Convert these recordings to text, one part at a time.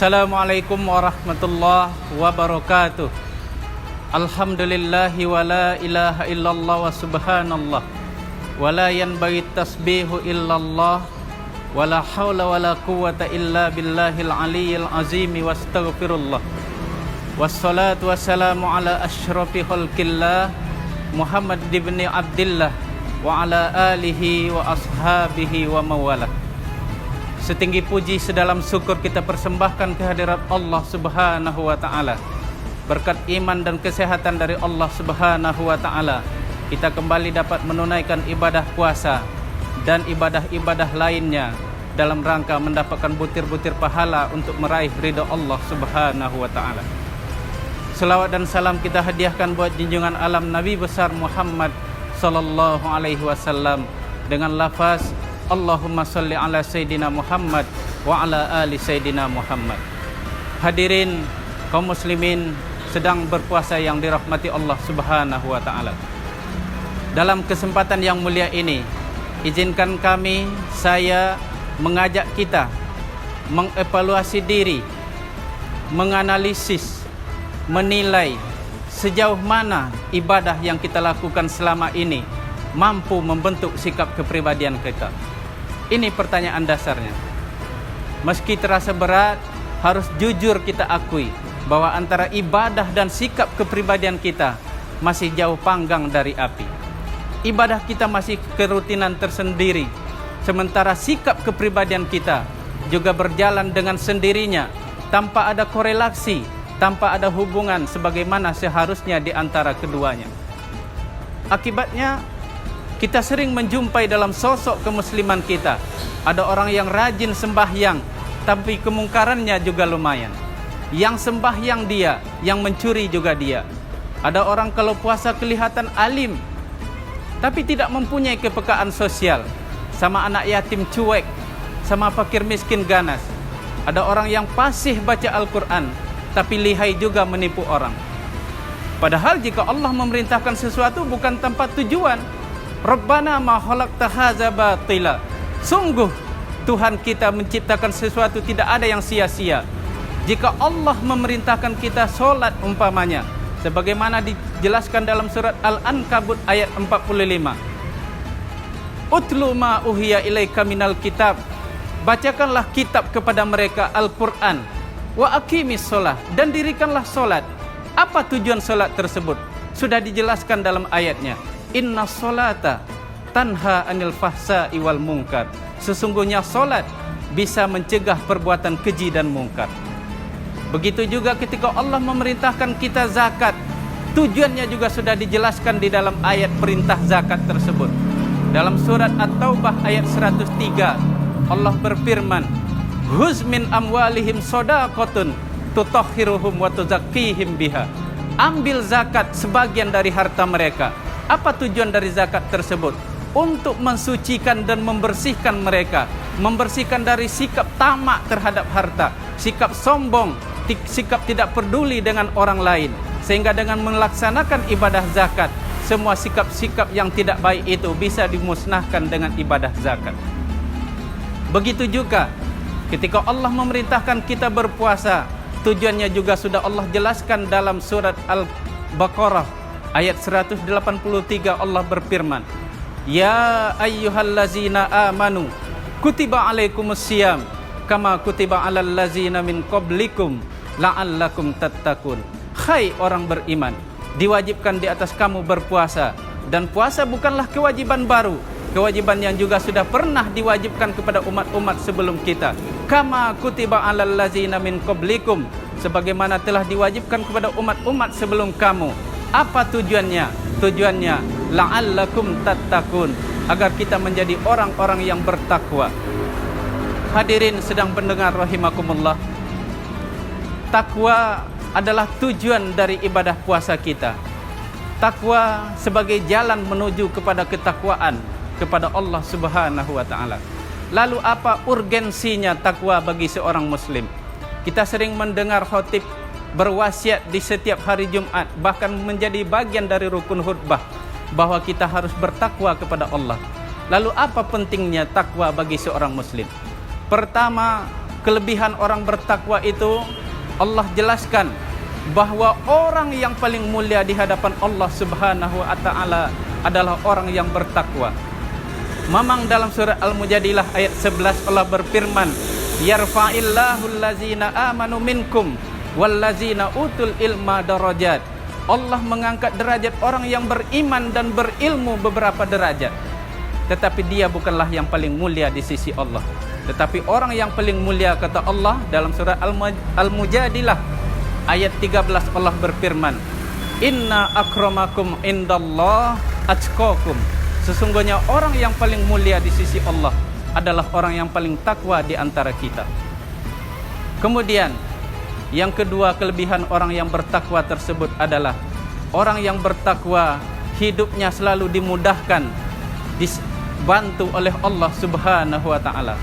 Assalamualaikum warahmatullahi wabarakatuh. Alhamdulillahi wa la ilaha illallah wa subhanallah wa la yanbaghi tasbihu illallah wa la hawla wa la quwwata illa billahil aliyyil azim wa astaghfirullah. Wassalatu wassalamu ala asyrafil khalqillah Muhammad ibn Abdillah wa ala alihi wa ashabihi wa mawalah. Setinggi puji sedalam syukur kita persembahkan kehadirat Allah Subhanahu wa taala. Berkat iman dan kesehatan dari Allah Subhanahu wa taala, kita kembali dapat menunaikan ibadah puasa dan ibadah-ibadah lainnya dalam rangka mendapatkan butir-butir pahala untuk meraih ridha Allah Subhanahu wa taala. Selawat dan salam kita hadiahkan buat junjungan alam Nabi besar Muhammad sallallahu alaihi wasallam dengan lafaz Allahumma salli ala Sayyidina Muhammad wa ala ali Sayyidina Muhammad. Hadirin kaum muslimin sedang berpuasa yang dirahmati Allah Subhanahu wa taala. Dalam kesempatan yang mulia ini, izinkan saya mengajak kita mengevaluasi diri, menganalisis, menilai sejauh mana ibadah yang kita lakukan selama ini mampu membentuk sikap kepribadian kita. Ini pertanyaan dasarnya. Meski terasa berat, harus jujur kita akui bahwa antara ibadah dan sikap kepribadian kita masih jauh panggang dari api. Ibadah kita masih kerutinan tersendiri, sementara sikap kepribadian kita juga berjalan dengan sendirinya, tanpa ada korelasi, tanpa ada hubungan sebagaimana seharusnya di antara keduanya. Akibatnya, kita sering menjumpai dalam sosok kemusliman kita ada orang yang rajin sembahyang, tapi kemungkarannya juga lumayan. Yang sembahyang dia, yang mencuri juga dia. Ada orang kalau puasa kelihatan alim, tapi tidak mempunyai kepekaan sosial, sama anak yatim cuek, sama fakir miskin ganas. Ada orang yang fasih baca Al-Quran, tapi lihai juga menipu orang. Padahal jika Allah memerintahkan sesuatu bukan tanpa tujuan, Rabbana ma khalaqta hadza batila. Sungguh Tuhan kita menciptakan sesuatu tidak ada yang sia-sia. Jika Allah memerintahkan kita solat umpamanya, sebagaimana dijelaskan dalam surat Al-Ankabut ayat 45. Utlu ma uhiya ilaika minal kitab. Bacakanlah kitab kepada mereka Al-Quran. Wa aqimis sholah. Dan dirikanlah solat. Apa tujuan solat tersebut? Sudah dijelaskan dalam ayatnya. Inna sholata tanha anil fahsai wal munkar. Sesungguhnya solat bisa mencegah perbuatan keji dan mungkar. Begitu juga ketika Allah memerintahkan kita zakat, tujuannya juga sudah dijelaskan di dalam ayat perintah zakat tersebut. Dalam surat At-Taubah ayat 103, Allah berfirman, Huz min amwalihim shadaqatun tutahhiruhum wa tuzakkihim biha. Ambil zakat sebagian dari harta mereka. Apa tujuan dari zakat tersebut? Untuk mensucikan dan membersihkan mereka, membersihkan dari sikap tamak terhadap harta, sikap sombong, sikap tidak peduli dengan orang lain. Sehingga dengan melaksanakan ibadah zakat, semua sikap-sikap yang tidak baik itu bisa dimusnahkan dengan ibadah zakat. Begitu juga ketika Allah memerintahkan kita berpuasa, tujuannya juga sudah Allah jelaskan dalam surat Al-Baqarah ayat 183. Allah berfirman, Ya ayyuhallazina amanu kutiba alaikumusiyam kama kutiba alal lazina min qablikum la'allakum tattaqun. Hai orang beriman, diwajibkan di atas kamu berpuasa, dan puasa bukanlah kewajiban baru, kewajiban yang juga sudah pernah diwajibkan kepada umat-umat sebelum kita. Kama kutiba alal lazina min qablikum, sebagaimana telah diwajibkan kepada umat-umat sebelum kamu. Apa tujuannya? Tujuannya la'allakum tattaqun, agar kita menjadi orang-orang yang bertakwa. Hadirin sedang pendengar rahimakumullah, takwa adalah tujuan dari ibadah puasa kita. Takwa sebagai jalan menuju kepada ketakwaan kepada Allah Subhanahu wa taala. Lalu apa urgensinya takwa bagi seorang muslim? Kita sering mendengar khatib berwasiat di setiap hari Jumat, bahkan menjadi bagian dari rukun khutbah, bahwa kita harus bertakwa kepada Allah. Lalu apa pentingnya takwa bagi seorang muslim? Pertama, kelebihan orang bertakwa itu Allah jelaskan bahwa orang yang paling mulia di hadapan Allah Subhanahu wa taala adalah orang yang bertakwa. Memang dalam surah Al-Mujadilah ayat 11 Allah berfirman, yarfa'illahu allazina amanu minkum wallazina utul ilma darajat. Allah mengangkat derajat orang yang beriman dan berilmu beberapa derajat. Tetapi dia bukanlah yang paling mulia di sisi Allah. Tetapi orang yang paling mulia kata Allah dalam surah Al-Mujadilah ayat 13 Allah berfirman, inna akramakum indallah atqakum. Sesungguhnya orang yang paling mulia di sisi Allah adalah orang yang paling takwa di antara kita. Kemudian yang kedua kelebihan orang yang bertakwa tersebut adalah orang yang bertakwa hidupnya selalu dimudahkan, dibantu oleh Allah Subhanahu wa taala.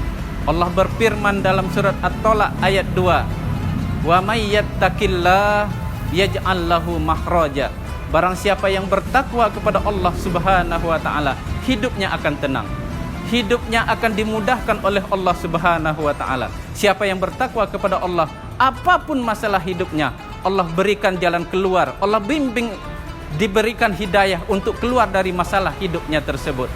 Allah berfirman dalam surat At-Talaq ayat 2, wa may yattaqillah yaj'al lahu makhraja. Barang siapa yang bertakwa kepada Allah Subhanahu wa taala, hidupnya akan tenang. Hidupnya akan dimudahkan oleh Allah Subhanahu wa taala. Siapa yang bertakwa kepada Allah, apapun masalah hidupnya, Allah berikan jalan keluar. Allah bimbing, diberikan hidayah untuk keluar dari masalah hidupnya tersebut.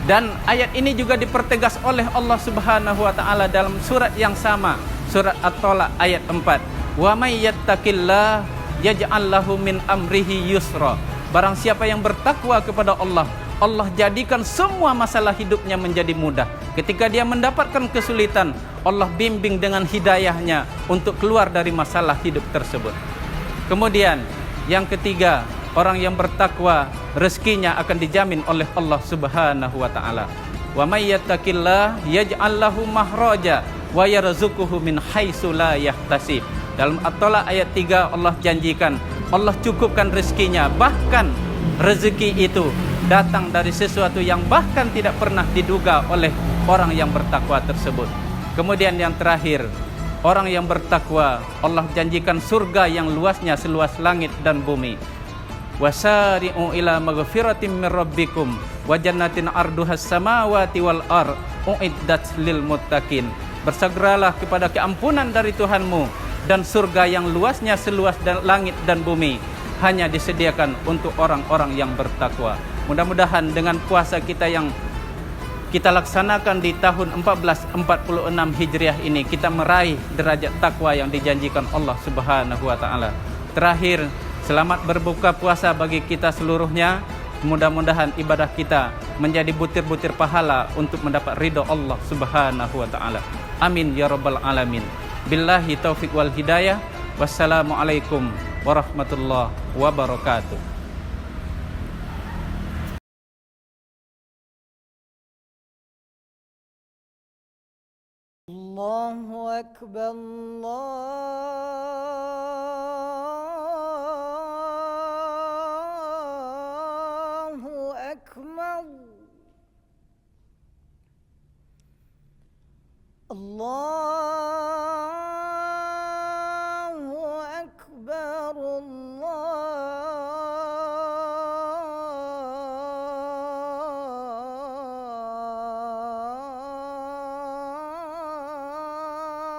Dan ayat ini juga dipertegas oleh Allah Subhanahu wa taala dalam surat yang sama, surat At-Talaq ayat 4. Wa may yattaqillah yaj'al lahu min amrihi yusra. Barang siapa yang bertakwa kepada Allah, Allah jadikan semua masalah hidupnya menjadi mudah. Ketika dia mendapatkan kesulitan, Allah bimbing dengan hidayahnya untuk keluar dari masalah hidup tersebut. Kemudian yang ketiga, orang yang bertakwa rezekinya akan dijamin oleh Allah Subhanahu wa taala. Wa may yattaqillah yaj'al lahu makhraja wa yarzuquhu min haitsu la yahtasib. Dalam At-Talaq ayat 3 Allah janjikan, Allah cukupkan rezekinya, bahkan rezeki itu datang dari sesuatu yang bahkan tidak pernah diduga oleh orang yang bertakwa tersebut. Kemudian yang terakhir, orang yang bertakwa Allah janjikan surga yang luasnya seluas langit dan bumi. Wasari'u ila maghfiratin min rabbikum wa jannatin arduhas samawati wal ard uiddat lil muttaqin. Bersegeralah kepada keampunan dari Tuhanmu dan surga yang luasnya seluas langit dan bumi hanya disediakan untuk orang-orang yang bertakwa. Mudah-mudahan dengan puasa kita yang kita laksanakan di tahun 1446 Hijriah ini, kita meraih derajat takwa yang dijanjikan Allah Subhanahu wa taala. Terakhir, selamat berbuka puasa bagi kita seluruhnya. Mudah-mudahan ibadah kita menjadi butir-butir pahala untuk mendapat ridha Allah Subhanahu wa taala. Amin ya rabbal alamin. Billahi taufiq wal hidayah. Wassalamualaikum warahmatullahi wabarakatuh. Allahu akbar, Allahu akbar. Allahu akbar,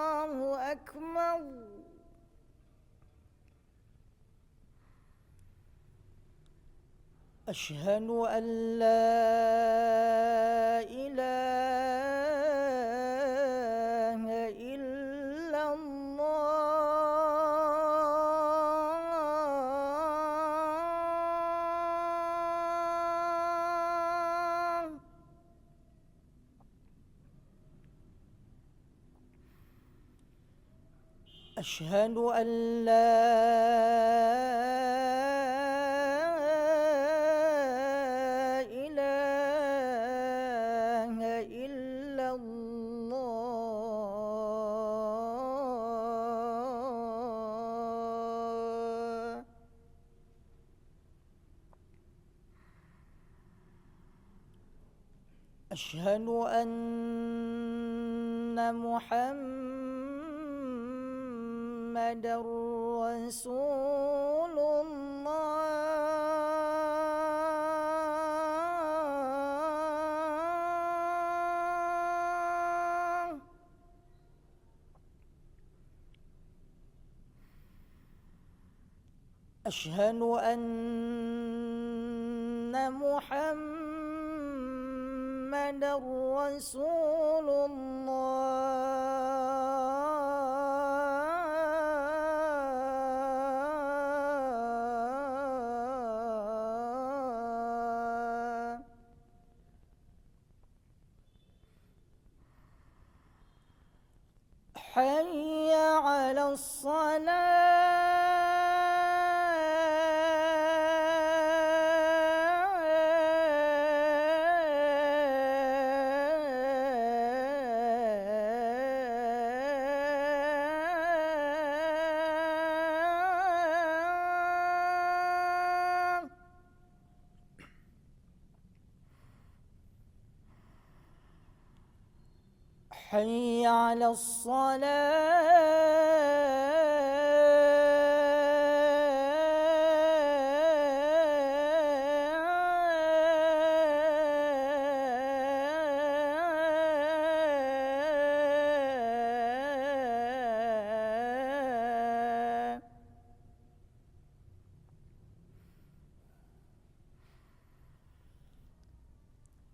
Allahu akbar. Asyhadu an la ilaha illallah. Asyhadu an la ilaha illallah. Asyhadu anna Muhammadar Rasulullah. أشهد أن محمدا رسول الله حي على الصلاة حي على الصلاة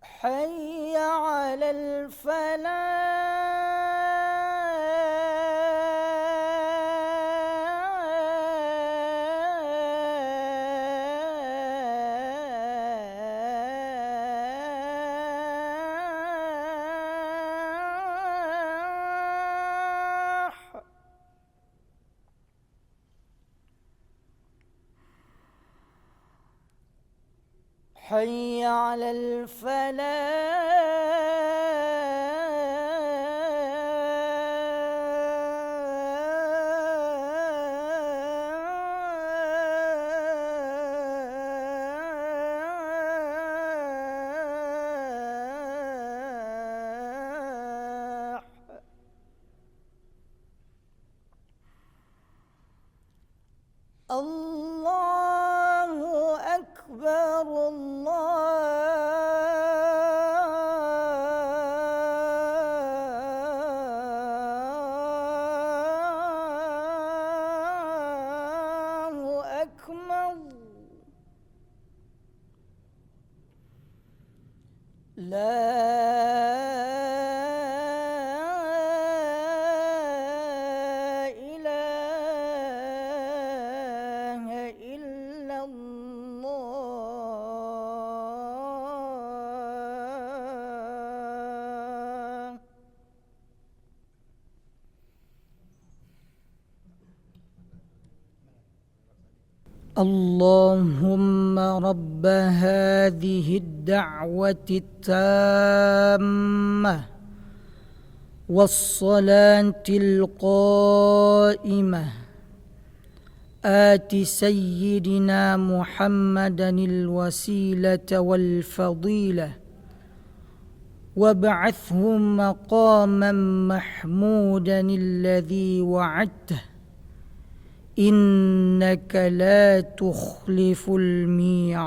حي على الفلاح حي على الفلاح الله أكبر الله أكبر لا إله إلا الله اللهم رب هذه الدعوة التامة والصلاة القائمة آت سيدنا محمدا الوسيلة والفضيلة وابعثه مقاما محمودا الذي وعدته إنك لا تخلف الميعاد